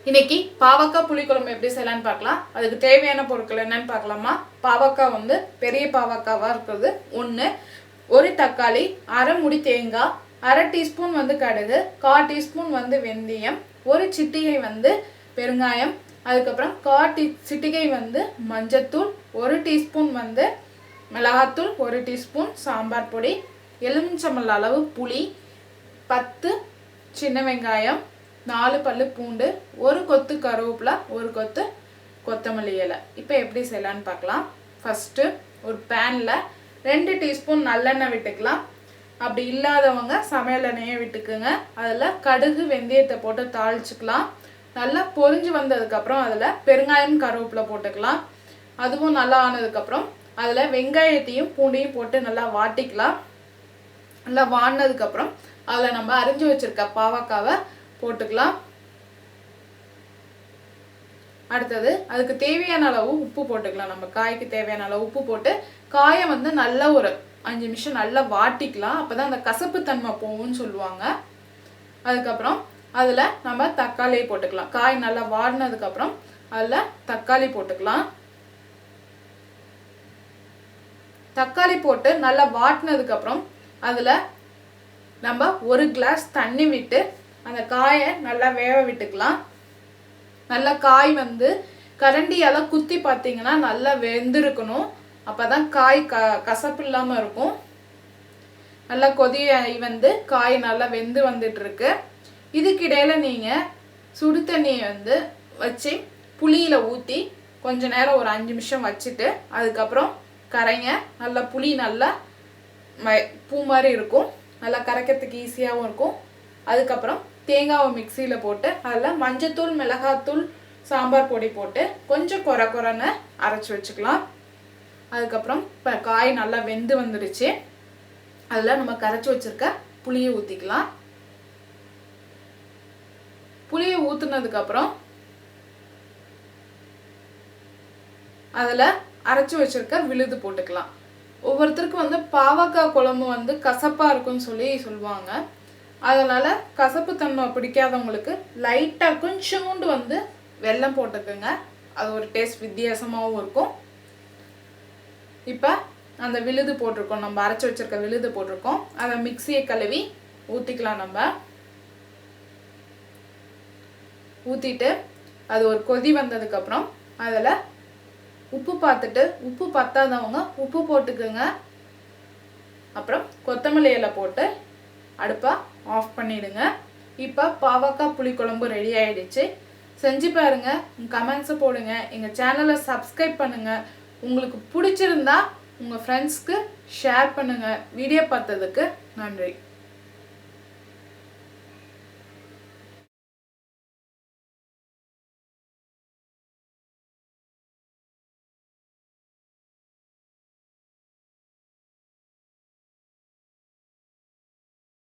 இன்னைக்கு பாவக்காய் புளிக்குழம்பு எப்படி செய்யலாம்னு பார்க்கலாம். அதுக்கு தேவையான பொருட்கள் என்னன்னு பார்க்கலாமா. பாவக்காய் வந்து பெரிய பாவக்காவா இருக்கிறது 1, ஒரு தக்காளி, அரை முடி தேங்காய், அரை டீஸ்பூன் வந்து கடுகு, 1/4 டீஸ்பூன் வந்து வெந்தயம், ஒரு சிட்டிகை வந்து பெருங்காயம், அதுக்கப்புறம் 1/4 சிட்டிகை வந்து மஞ்சத்தூள், 1 டீஸ்பூன் வந்து மிளகாத்தூள், 1 டீஸ்பூன் சாம்பார் பொடி, எலுமிச்சம்பழம் அளவு புளி, 10 சின்ன வெங்காயம், 4 பல்லு பூண்டு, ஒரு கொத்து கருவேப்பிலை, ஒரு கொத்து கொத்தமல்லி இலை. இப்போ எப்படி செய்யலான்னு பார்க்கலாம். ஃபஸ்ட்டு ஒரு பேனில் 2 டீஸ்பூன் நல்லெண்ணெய் விட்டுக்கலாம். அப்படி இல்லாதவங்க சமையல் எண்ணெயை விட்டுக்குங்க. அதில் கடுகு வெந்தயத்தை போட்டு தாளிச்சுக்கலாம். நல்லா பொரிஞ்சு வந்ததுக்கப்புறம் அதில் பெருங்காயம் கருவேப்பிலை போட்டுக்கலாம். அதுவும் நல்லா ஆனதுக்கப்புறம் அதில் வெங்காயத்தையும் பூண்டையும் போட்டு நல்லா வாட்டிக்கலாம். நல்லா வாடினதுக்கப்புறம் அதில் நம்ம அரிஞ்சு வச்சுருக்க பாவக்காவை போட்டுக்கலாம். அடுத்தது அதுக்கு தேவையான அளவு உப்பு போட்டுக்கலாம். நம்ம காய்க்கு தேவையான அளவு உப்பு போட்டு காயை வந்து நல்லா ஒரு 5 நிமிஷம் நல்லா வாட்டிக்கலாம். அப்போ தான் அந்த கசப்பு தன்மை போகும்னு சொல்லுவாங்க. அதுக்கப்புறம் அதில் நம்ம தக்காளியை போட்டுக்கலாம். காய் நல்லா வாடினதுக்கப்புறம் அதில் தக்காளி போட்டுக்கலாம். தக்காளி போட்டு நல்லா வாட்டினதுக்கப்புறம் அதில் நம்ம 1 கிளாஸ் தண்ணி விட்டு அந்த காயை நல்லா வேக விட்டுக்கலாம். நல்லா காய் வந்து கரண்டியால் குத்தி பார்த்தீங்கன்னா நல்லா வெந்திருக்கணும். அப்போ தான் காய் கசப்பு இல்லாமல் இருக்கும். நல்லா கொதியாகி வந்து காய் நல்லா வெந்து வந்துட்டுருக்கு. இதுக்கிடையில் நீங்கள் சுடு தண்ணியை வந்து வச்சு புளியில் ஊற்றி கொஞ்ச நேரம் ஒரு 5 நிமிஷம் வச்சுட்டு அதுக்கப்புறம் கரைங்க. நல்லா புளி நல்லா பூ மாதிரி இருக்கும். நல்லா கரைக்கிறதுக்கு ஈஸியாகவும் இருக்கும். அதுக்கப்புறம் தேங்காவை மிக்சியில் போட்டு அதில் மஞ்சத்தூள், மிளகாத்தூள், சாம்பார் பொடி போட்டு கொஞ்சம் கொரன்னு அரைச்சி வச்சுக்கலாம். அதுக்கப்புறம் இப்போ காய் நல்லா வெந்து வந்துடுச்சு. அதில் நம்ம கரைச்சி வச்சுருக்க புளியை ஊற்றிக்கலாம். புளியை ஊற்றுனதுக்கப்புறம் அதில் அரைச்சி வச்சுருக்க விழுது போட்டுக்கலாம். ஒவ்வொருத்தருக்கும் வந்து பாவக்காய் குழம்பு வந்து கசப்பாக இருக்குன்னு சொல்லுவாங்க. அதனால் கசப்பு தன்மை பிடிக்காதவங்களுக்கு லைட்டாக கொஞ்சோண்டு வந்து வெல்லம் போட்டுக்குங்க. அது ஒரு டேஸ்ட் வித்தியாசமாகவும் இருக்கும். இப்போ அந்த விழுது போட்டிருக்கோம், நம்ம அரைச்சி வச்சுருக்க விழுது போட்டிருக்கோம். அதை மிக்சியை கழுவி ஊற்றிக்கலாம். நம்ம ஊற்றிட்டு அது ஒரு கொதி வந்ததுக்கப்புறம் அதில் உப்பு பார்த்துட்டு உப்பு பத்தாதவங்க உப்பு போட்டுக்குங்க. அப்புறம் கொத்தமல்லி இலை போட்டு அடுப்பை ஆஃப் பண்ணிடுங்க. இப்போ பாவக்காய் புளிக்குழம்பு ரெடி ஆகிடுச்சு. செஞ்சு பாருங்கள். கமெண்ட்ஸை போடுங்க. எங்கள் சேனலை சப்ஸ்கிரைப் பண்ணுங்கள். உங்களுக்கு பிடிச்சிருந்தா உங்கள் ஃப்ரெண்ட்ஸ்க்கு ஷேர் பண்ணுங்கள். வீடியோ பார்த்ததுக்கு நன்றி.